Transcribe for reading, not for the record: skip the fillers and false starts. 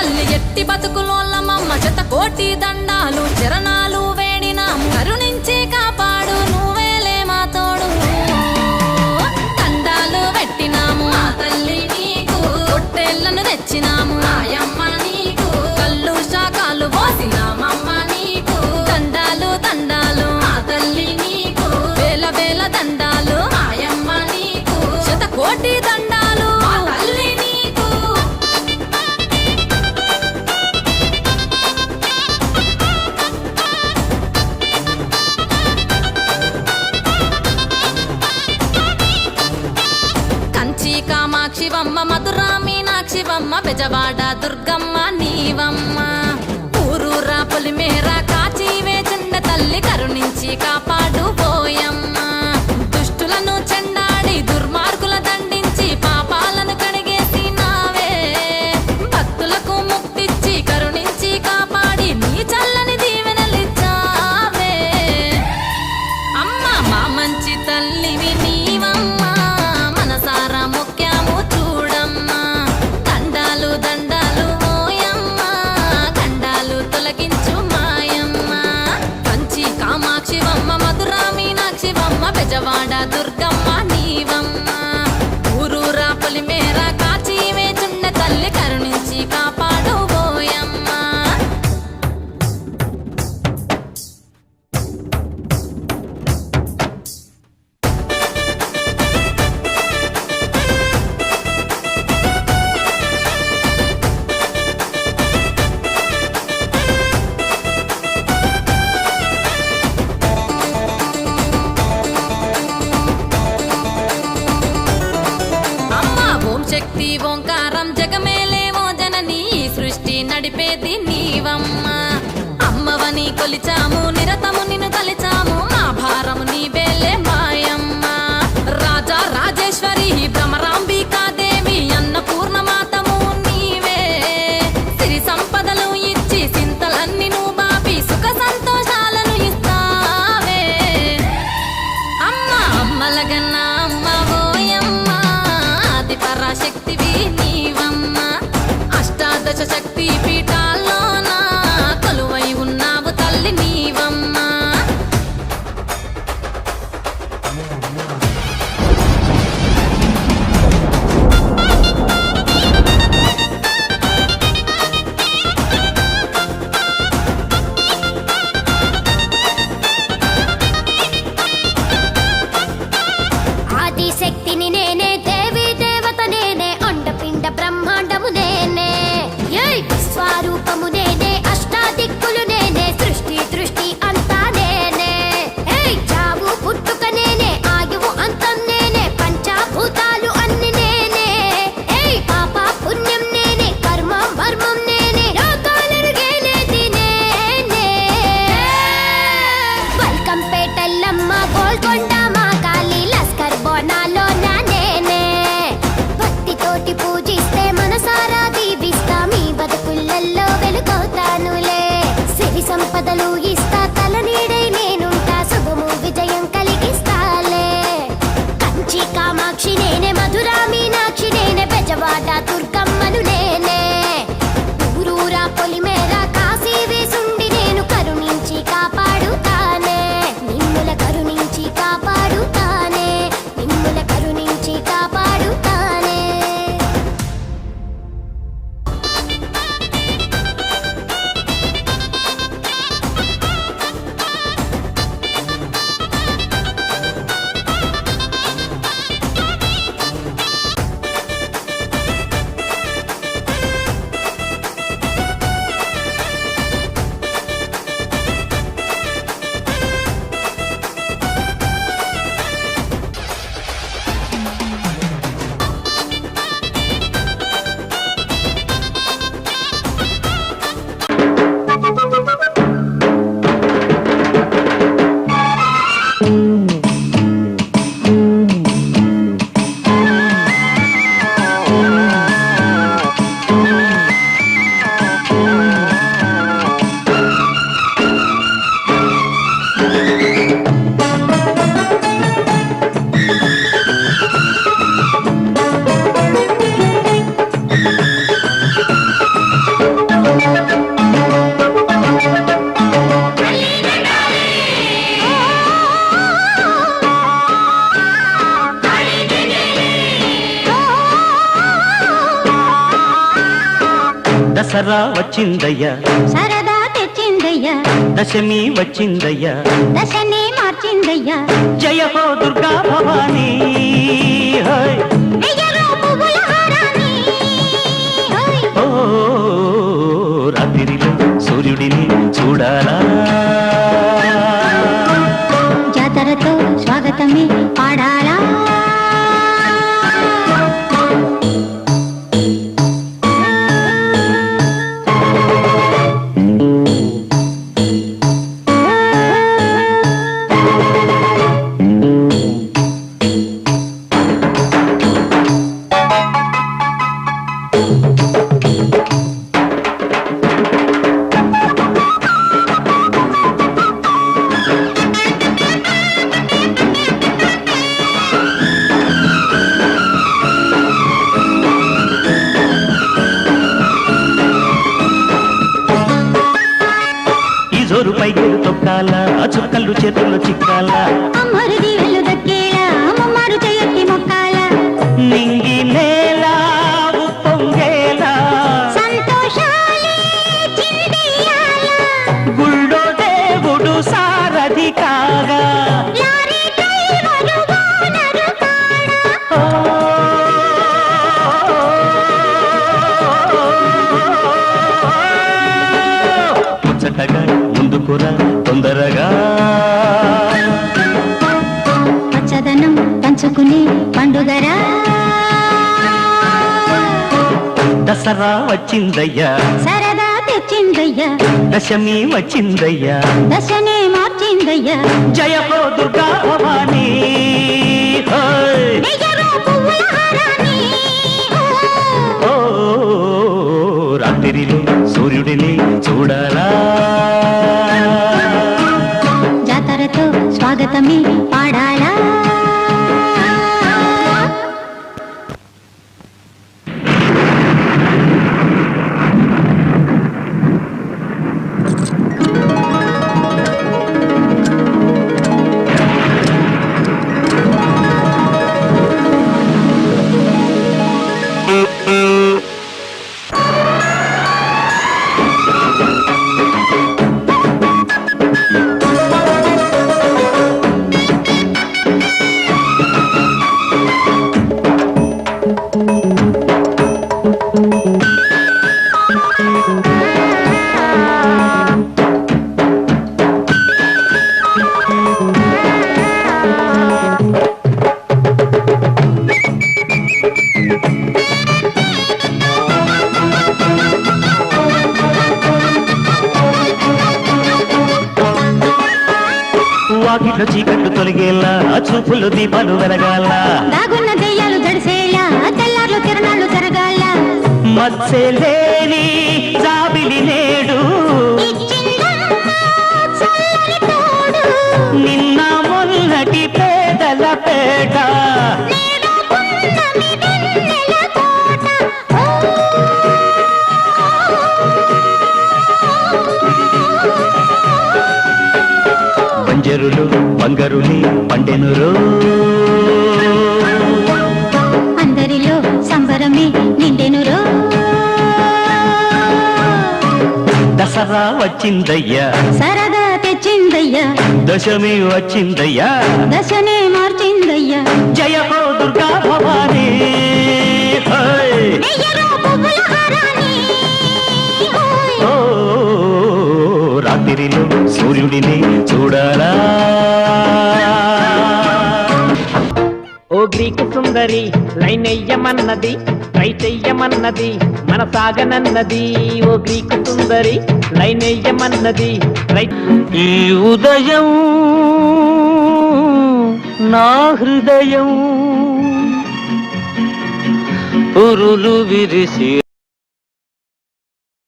తల్లి ఎట్టి బతుకులోళ్ళమమ్మ చెత్త కోటి దండాలు చరణాలు వేడినాము కరుణించి కాపాడు నువ్వేలే మా తోడు దండాలు పెట్టినాము ఆ తల్లి నీకు పొట్టేళ్లను తెచ్చినాము ఆయమ్మ నీకు కళ్ళు శాకాలు పోసినామమ్మ నీకు దండాలు దండాలు ఆ తల్లి నీకు వేల వేల దండాలు ఆయమ్మ నీకు శత కోటి దండాలు ఆ తల్లి నీకు. కంచి కామాక్షివమ్మ మధురా మీనాక్షివమ్మ బెజవాడ దుర్గమ్మ నీవమ్మ ఊరూరా పొలిమేర కాచి వేచుండ తల్లి కరుణించి కాపాడు పోయమ్మ దుష్టులను చెండాడి దుర్మార్గుల దండించి పాపాలను కడిగేసి నావే భక్తులకు ముక్తిచ్చి కరుణించి కాపాడి నీ చల్లని దీవెనలిచ్చావే అమ్మ మా మంచి తల్లివి నీవమ్మ మనసారా మొక్కాము చూడమ్మా దండాలు దండాలు ఓయమ్మ గండాలు తొలగించు మాయమ్మ కంచి కామాక్షివమ్మ మధురా మీనాక్షివమ్మ బెజవాడ దుర్గమ్మ నీవమ్మ ఊరూరా పొలిమేర కాచి వేచుండ తల్లి కరుణించి కాపాడు పోయమ్మ. శక్తి ఓంకారం జగమేలేవో జననీ సృష్టి నడిపేది నీవమ్మ అమ్మవని కొలిచాము నిరతము నిన్ను తలిచాము మా భారము నీవేలే మాయమ్మ రాజా రాజేశ్వరి భ్రమరాంబికాదేవి అన్నపూర్ణమాతము నీవే సిరి సంపదలు ఇచ్చి సింతలన్నీ నువ్వు బాపి సుఖ సంతోషాలను ఇస్తావే అమ్మ అమ్మలగన్న అమ్మ ఓయమ్మ పరాశక్తివి నీవమ్మ అష్టాదశ శక్తి పీఠాల్లోన కొలువై ఉన్నావు తల్లి నీవమ్మ. ఆదిశక్తిని నేనే బ్రహ్మాండము నేనే విశ్వరూపము నేనే అష్టాదిక్కులు నేనే సృష్టి దృష్టి అంతా నేనే చావు పుట్టుక నేనే ఆయువు అంతం నేనే పంచభూతాలు అన్ని నేనే పాప పుణ్యం నేనే కర్మం వర్మం నేనే లోకాలరుగేనేది నేనే వల్కంపేటల్లమ్మ గోల్కొండ మా కాళీ లస్కర్ బోనాలో నేనే భక్తితోటి పూజిస్తే మనసారా దీవిస్తా మీ బతుకుళ్ళల్లో వెలుగవుతానులే సిరి సంపదలు ఇస్తా తల నీడై నేనుంటా శుభము విజయం కలిగిస్తాలే కంచి కామాక్షి నేనే మధురా మీనాక్షి నేనే బెజవాడ దుర్గమ్మను నేనే ఊరూరా పొలిమేర కాశీ వేసుండి నేను కరుణించి కాపాడుతానే నిమ్ముల కరుణించి కాపాడుతానే నిమ్ముల కరుణించి కాపాడుతానే. దసరా వచ్చిందయ్యా సరదా తెచ్చిందయ్యా దశమి వచ్చిందయ్యా దశనే మార్చిందయ్యా జయ హో దుర్గా భవానీ హై. వెయ్యలో పువ్వుల హారాన్ని హోయ్. ఓ రాత్రిలో సూర్యుడిని చూడాలా జాతరతో స్వాగతమే పాడాలా జోరు పైగేరు తొక్కాల చుక్కలు చేతుల్లో చిక్కాల అమ్మరుది వెళ్ళు దక్కేలా అమ్మమ్మారు చేయొట్టి మొక్కాల నింగి నేల ఉప్పొంగేలా సంతోషాలే చిందెయ్యాల గుళ్ళో దేవుడు సారథి కాగా లారీ డ్రైవరు ఓనరు కాడా ముచ్చటగా ముందుకురా తొందరగా పచ్చదనం పంచుకునే పండుగరా దసరా వచ్చిందయ్యా సరదా తెచ్చిందయ్యా దశమి వచ్చిందయ్యా దశనే మార్చిందయ్యా జయ హో దుర్గా భవానీ హై. వెయ్యలో పువ్వుల హారాన్ని ఓ రాత్రిలో సూర్యుడిని చూడాలా జాతరతో స్వాగతమే పాడాలా వాకిట్లో చీకట్లు తొలగేలా చూపులు దీపాలు వెలగాల దాగున్న దెయ్యాలు జడిసేలా తెల్లార్లు తిరణాలు జరగాల మత్స్యలేని జాబిలి నేడు ఇచ్చిందమ్మ చల్లని తోడు నిన్న మొన్నటి పేదల పేట నేడు పున్నమి వెన్నెల కోట బంజరులు బంగరులి పండెనురు అందరిలో సంబరమే నిండెనురో దసరా వచ్చిందయ్యా సరదా తెచ్చిందయ్యా దశమి వచ్చిందయ్యా దశనే మార్చిందయ్యా జయ హో దుర్గా భవానీ హై. వెయ్యలో పువ్వుల హారాన్ని హోయ్. ఓ రాత్రిలో సూర్యుడిని చూడాలా ఓ గ్రీకు సుందరి లైన్ ఎయ్యమన్నది ట్రై చెయ్యమన్నది మన సాగనన్నది ఓ గ్రీకు సుందరి లైన్ ఎయ్యమన్నది ట్రై ఈ ఉదయం నా హృదయం పురులు విరిసి